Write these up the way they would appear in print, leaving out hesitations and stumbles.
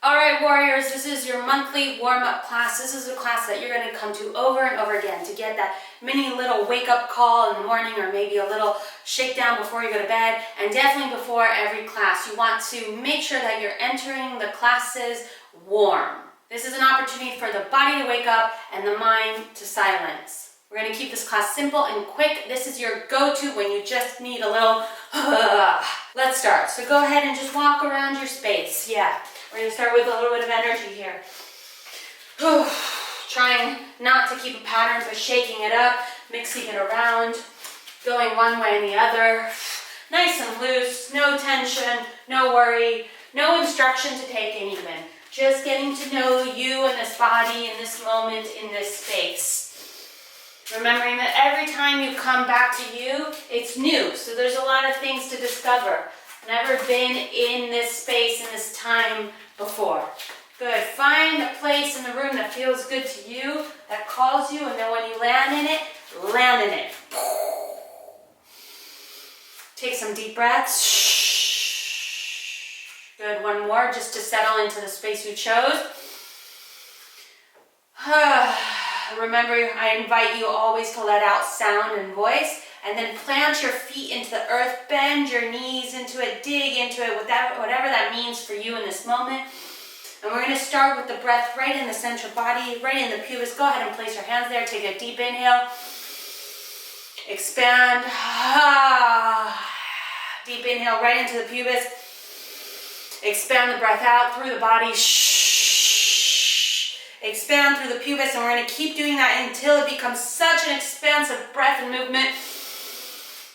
All right, warriors, this is your monthly warm-up class. This is a class that you're going to come to over and over again to get that mini little wake-up call in the morning, or maybe a little shakedown before you go to bed, and definitely before every class. You want to make sure that you're entering the classes warm. This is an opportunity for the body to wake up and the mind to silence. We're going to keep this class simple and quick. This is your go-to when you just need a little Let's start. So go ahead and just walk around your space. Yeah. We're going to start with a little bit of energy here. Trying not to keep a pattern, but shaking it up, mixing it around, going one way and the other. Nice and loose, no tension, no worry, no instruction to take in even. Just getting to know you and this body in this moment, in this space. Remembering that every time you come back to you, it's new. So there's a lot of things to discover. Never been in this space, in this time before. Good. Find a place in the room that feels good to you, that calls you, and then when you land in it, land in it. Take some deep breaths. Good. One more, just to settle into the space you chose. Remember, I invite you always to let out sound and voice. And then plant your feet into the earth, bend your knees into it, dig into it, whatever that means for you in this moment. And we're going to start with the breath right in the central body, right in the pubis. Go ahead and place your hands there. Take a deep inhale. Expand. Deep inhale right into the pubis. Expand the breath out through the body. Expand through the pubis, and we're going to keep doing that until it becomes such an expansive breath and movement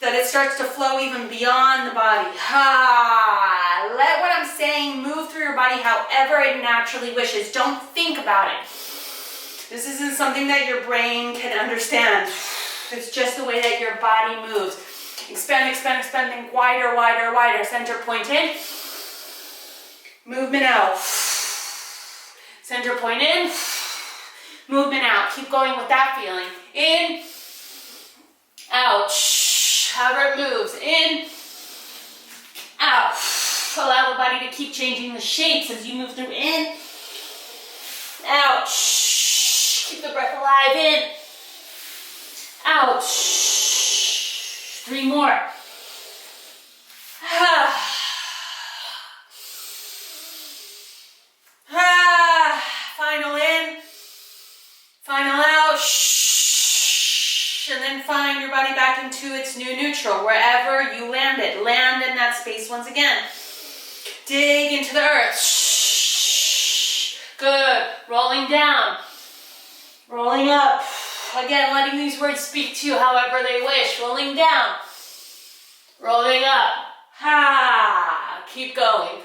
that it starts to flow even beyond the body. Let what I'm saying move through your body however it naturally wishes. Don't think about it. This isn't something that your brain can understand. It's just the way that your body moves. Expand, expand, expand, think wider, wider, wider. Center point in. Movement out. Center point in. Movement out. Keep going with that feeling. In. Out. However it moves. In, out. Allow the body to keep changing the shapes as you move through. In, out. Keep the breath alive. In, out. 3 more. Final in, final out. And then find your body back into its new neutral, wherever you landed. Land in that space once again. Dig into the earth. Good. Rolling down. Rolling up. Again, letting these words speak to you however they wish. Rolling down. Rolling up. Keep going.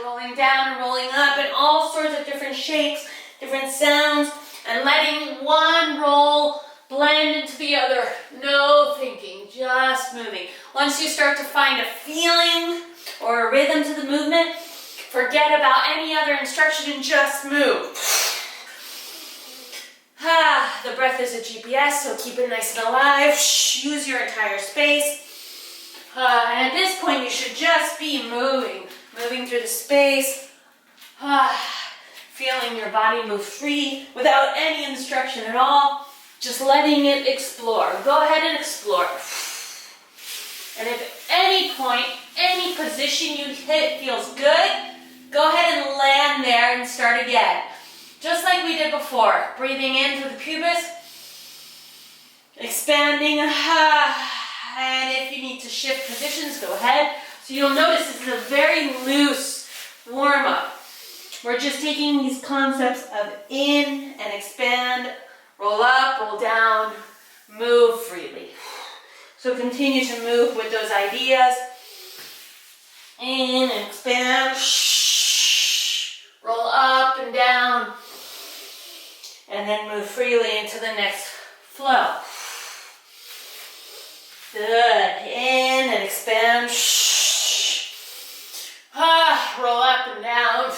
Rolling down and rolling up in all sorts of different shapes, different sounds, and letting one roll blend into the other. No thinking, just moving. Once you start to find a feeling or a rhythm to the movement, forget about any other instruction and just move. The breath is a GPS, so keep it nice and alive. Use your entire space. And at this point, you should just be moving through the space. Feeling your body move free without any instruction at all, just letting it explore. Go ahead and explore. And if at any point, any position you hit feels good, go ahead and land there and start again. Just like we did before. Breathing in through the pubis, expanding, and if you need to shift positions, go ahead. So you'll notice this is a very loose warm-up. We're just taking these concepts of in and expand, roll up, roll down, move freely. So continue to move with those ideas. In and expand, roll up and down, and then move freely into the next flow. Good. In and expand, roll up and down.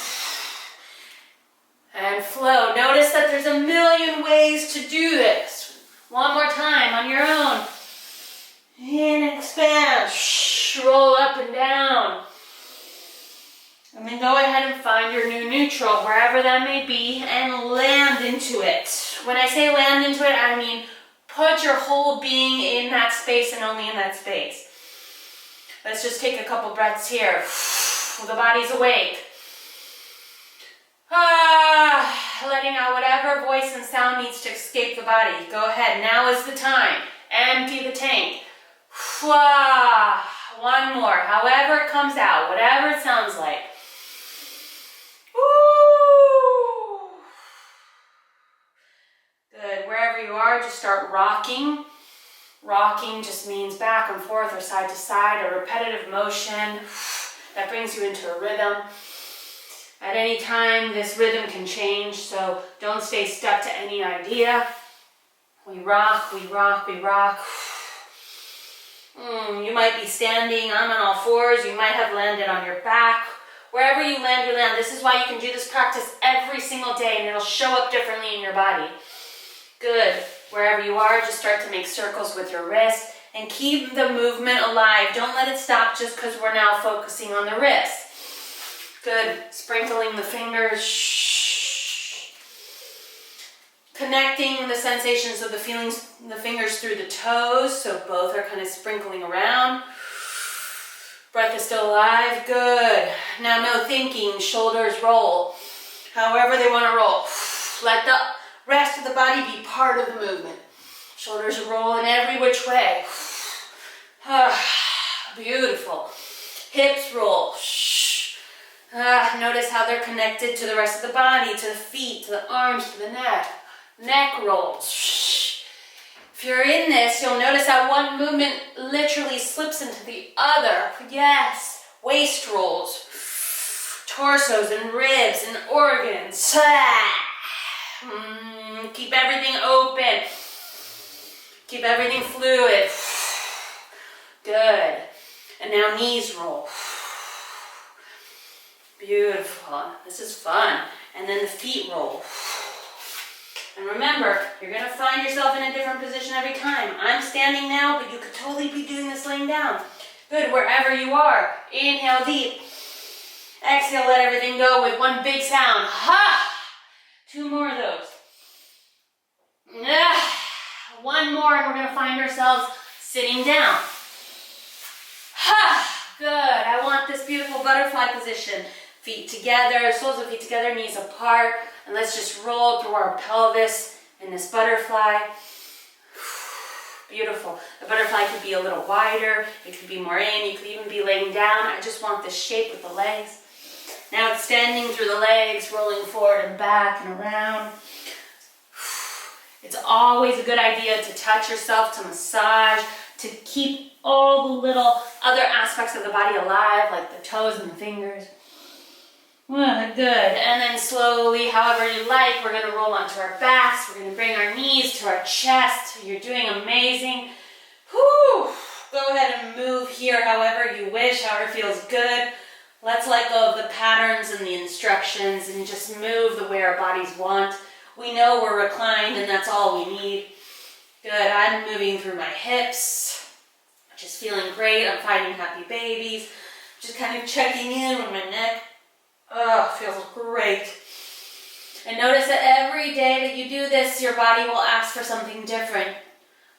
And flow. Notice that there's a million ways to do this. One more time on your own. In and expand. Roll up and down. find your new neutral, wherever that may be, and land into it. When I say land into it, I mean put your whole being in that space and only in that space. Let's just take a couple breaths here. The body's awake. Letting out whatever voice and sound needs to escape the body. Go ahead, now is the time. Empty the tank. One more, however it comes out, whatever it sounds like. Woo. Good, wherever you are, just start rocking. Rocking just means back and forth or side to side, a repetitive motion that brings you into a rhythm. At any time, this rhythm can change, so don't stay stuck to any idea. We rock, we rock, we rock. You might be standing, I'm on all fours, you might have landed on your back. Wherever you land, you land. This is why you can do this practice every single day and it'll show up differently in your body. Good. Wherever you are, just start to make circles with your wrist and keep the movement alive. Don't let it stop just because we're now focusing on the wrist. Good. Sprinkling the fingers. Shh. Connecting the sensations of the fingers through the toes, so both are kind of sprinkling around. Breath is still alive. Good. Now no thinking. Shoulders roll. However they want to roll. Let the rest of the body be part of the movement. Shoulders roll in every which way. Beautiful. Hips roll. Notice how they're connected to the rest of the body, to the feet, to the arms, to the neck. Neck rolls. If you're in this, you'll notice how one movement literally slips into the other. Yes. Waist rolls. Torsos and ribs and organs. Keep everything open. Keep everything fluid. Good. And now knees roll. Beautiful. This is fun. And then the feet roll. And remember, you're going to find yourself in a different position every time. I'm standing now, but you could totally be doing this laying down. Good, wherever you are. Inhale deep. Exhale, let everything go with one big sound. Ha! 2 more of those. One more, and we're going to find ourselves sitting down. Good. I want this beautiful butterfly position. Feet together, soles of feet together, knees apart. And let's just roll through our pelvis in this butterfly. Beautiful. The butterfly could be a little wider. It could be more in. You could even be laying down. I just want this shape with the legs. Now extending through the legs, rolling forward and back and around. It's always a good idea to touch yourself, to massage, to keep all the little other aspects of the body alive, like the toes and the fingers. Good. And then slowly, however you like, we're going to roll onto our backs. We're going to bring our knees to our chest. You're doing amazing. Whew. Go ahead and move here however you wish, however feels good. Let's let go of the patterns and the instructions and just move the way our bodies want. We know we're reclined and that's all we need. Good. I'm moving through my hips. Just feeling great. I'm finding happy babies. Just kind of checking in with my neck. Oh, feels great. And notice that every day that you do this, your body will ask for something different.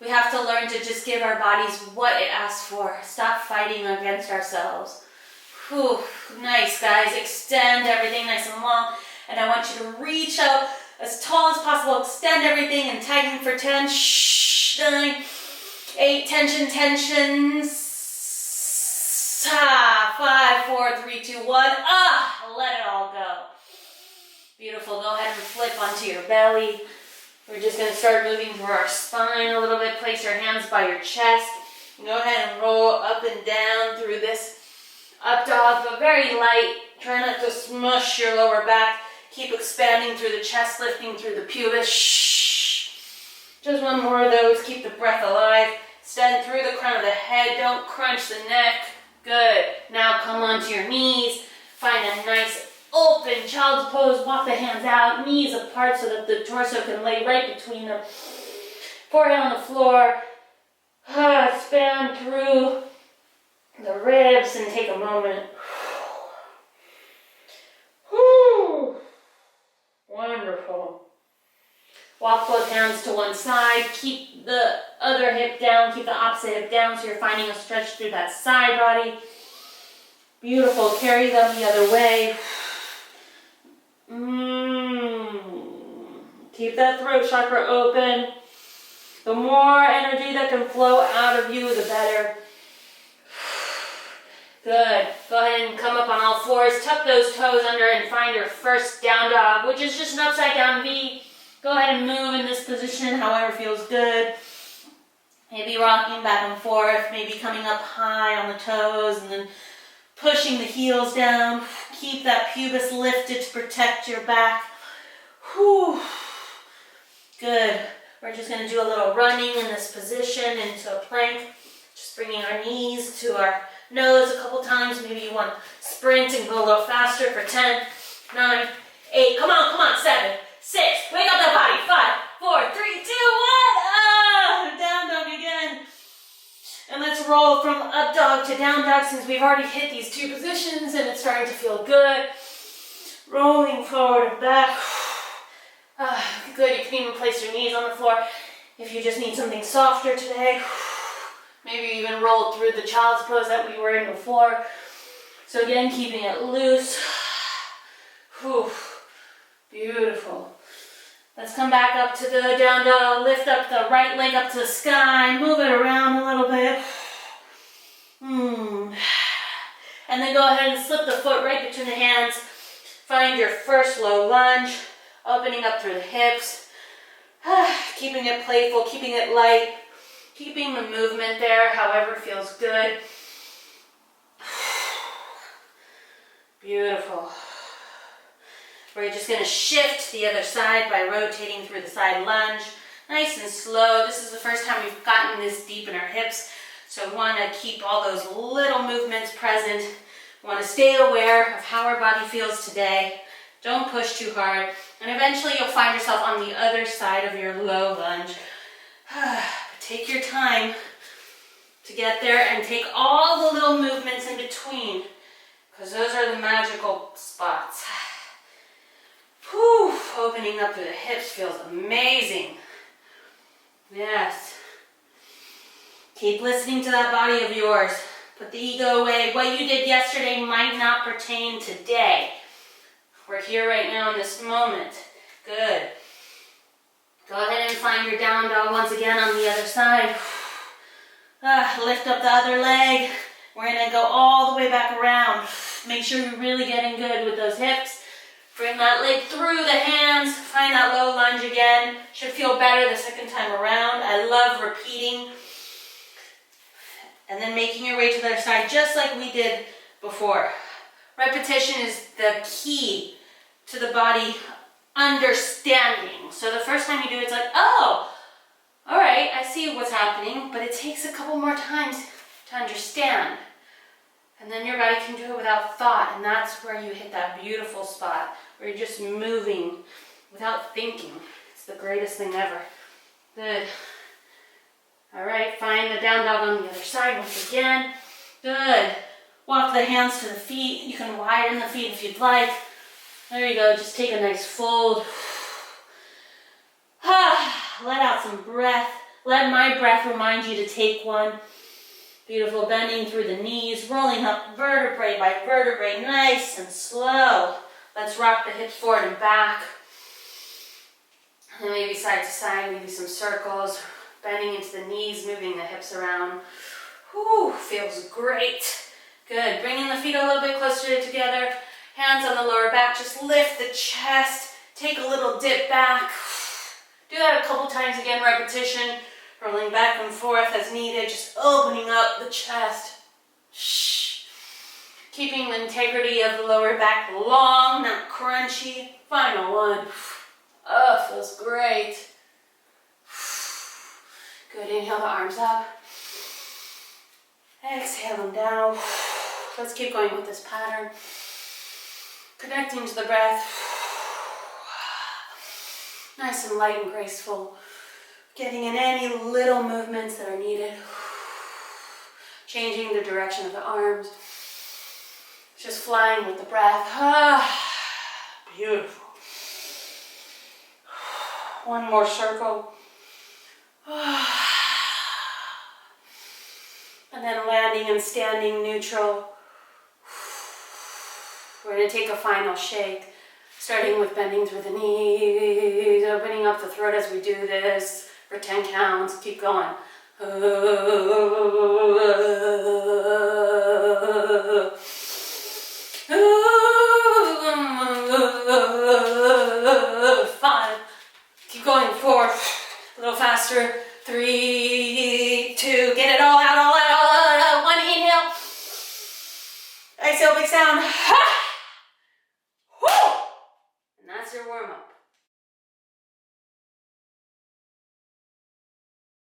We have to learn to just give our bodies what it asks for. Stop fighting against ourselves. Whew, nice, guys. Extend everything nice and long. And I want you to reach out as tall as possible. Extend everything and tighten for 10. 9, 8, tension. 5, 4, 3, 2, 1. Let it all go. Beautiful. Go ahead and flip onto your belly. We're just going to start moving through our spine a little bit. Place your hands by your chest. Go ahead and roll up and down through this up dog, but very light. Try not to smush your lower back. Keep expanding through the chest, lifting through the pubis. Shh. Just one more of those. Keep the breath alive. Extend through the crown of the head. Don't crunch the neck. Good. Now come onto your knees. Find a nice open child's pose. Walk the hands out, knees apart so that the torso can lay right between them. Forehead on the floor. Expand through the ribs and take a moment. hands to one side. Keep the other hip down. Keep the opposite hip down so you're finding a stretch through that side body. Beautiful. Carry them the other way. Keep that throat chakra open. The more energy that can flow out of you, the better. Good. Go ahead and come up on all fours. Tuck those toes under and find your first down dog, which is just an upside down V. Go ahead and move in this position however feels good. Maybe rocking back and forth, maybe coming up high on the toes and then pushing the heels down. Keep that pubis lifted to protect your back. Whew. Good. We're just going to do a little running in this position into a plank. Just bringing our knees to our nose a couple times. Maybe you want to sprint and go a little faster for 10, 9, 8. Come on. 7, 6. Wake up that body. 5, 4, 3, 2, 1. Down dog again. And let's roll from up dog to down dog since we've already hit these two positions and it's starting to feel good. Rolling forward and back. Good, you can even place your knees on the floor if you just need something softer today. Maybe even roll through the child's pose that we were in before. So again, keeping it loose. Whew. Beautiful. Let's come back up to the down dog. Lift up the right leg up to the sky. Move it around a little bit. And then go ahead and slip the foot right between the hands. Find your first low lunge. Opening up through the hips. Keeping it playful, keeping it light. Keeping the movement there, however feels good. Beautiful. We're just going to shift the other side by rotating through the side lunge. Nice and slow. This is the first time we've gotten this deep in our hips. So we want to keep all those little movements present. We want to stay aware of how our body feels today. Don't push too hard. And eventually you'll find yourself on the other side of your low lunge. Take your time to get there and take all the little movements in between because those are the magical spots. Whew, opening up through the hips feels amazing. Yes. Keep listening to that body of yours. Put the ego away. What you did yesterday might not pertain today. We're here right now in this moment. Good. Go ahead and find your down dog once again on the other side. Lift up the other leg. We're going to go all the way back around. Make sure you're really getting good with those hips. Bring that leg through the hands. Find that low lunge again. Should feel better the second time around. I love repeating. And then making your way to the other side just like we did before. Repetition is the key to the body understanding. So the first time you do it, it's like, oh, all right, I see what's happening, but it takes a couple more times to understand. And then your body can do it without thought, and that's where you hit that beautiful spot where you're just moving without thinking. It's the greatest thing ever. Good. All right, find the down dog on the other side once again. Good. Walk the hands to the feet. You can widen the feet if you'd like. There you go. Just take a nice fold. Let out some breath. Let my breath remind you to take one. Beautiful. Bending through the knees. Rolling up vertebrae by vertebrae. Nice and slow. Let's rock the hips forward and back. And maybe side to side. Maybe some circles. Bending into the knees. Moving the hips around. Whew. Feels great. Good. Bringing the feet a little bit closer together. Hands on the lower back. Just lift the chest. Take a little dip back. Do that a couple times again. Repetition. Rolling back and forth as needed. Just opening up the chest. Shh. Keeping the integrity of the lower back long, not crunchy. Final one. Oh, feels great. Good. Inhale the arms up. Exhale them down. Let's keep going with this pattern. Connecting to the breath. Nice and light and graceful. Getting in any little movements that are needed. Changing the direction of the arms. Just flying with the breath. Beautiful. One more circle. And then landing and standing neutral. We're going to take a final shake, starting with bending through the knees, opening up the throat as we do this for 10 counts. Keep going. 5. Keep going. 4. A little faster. 3.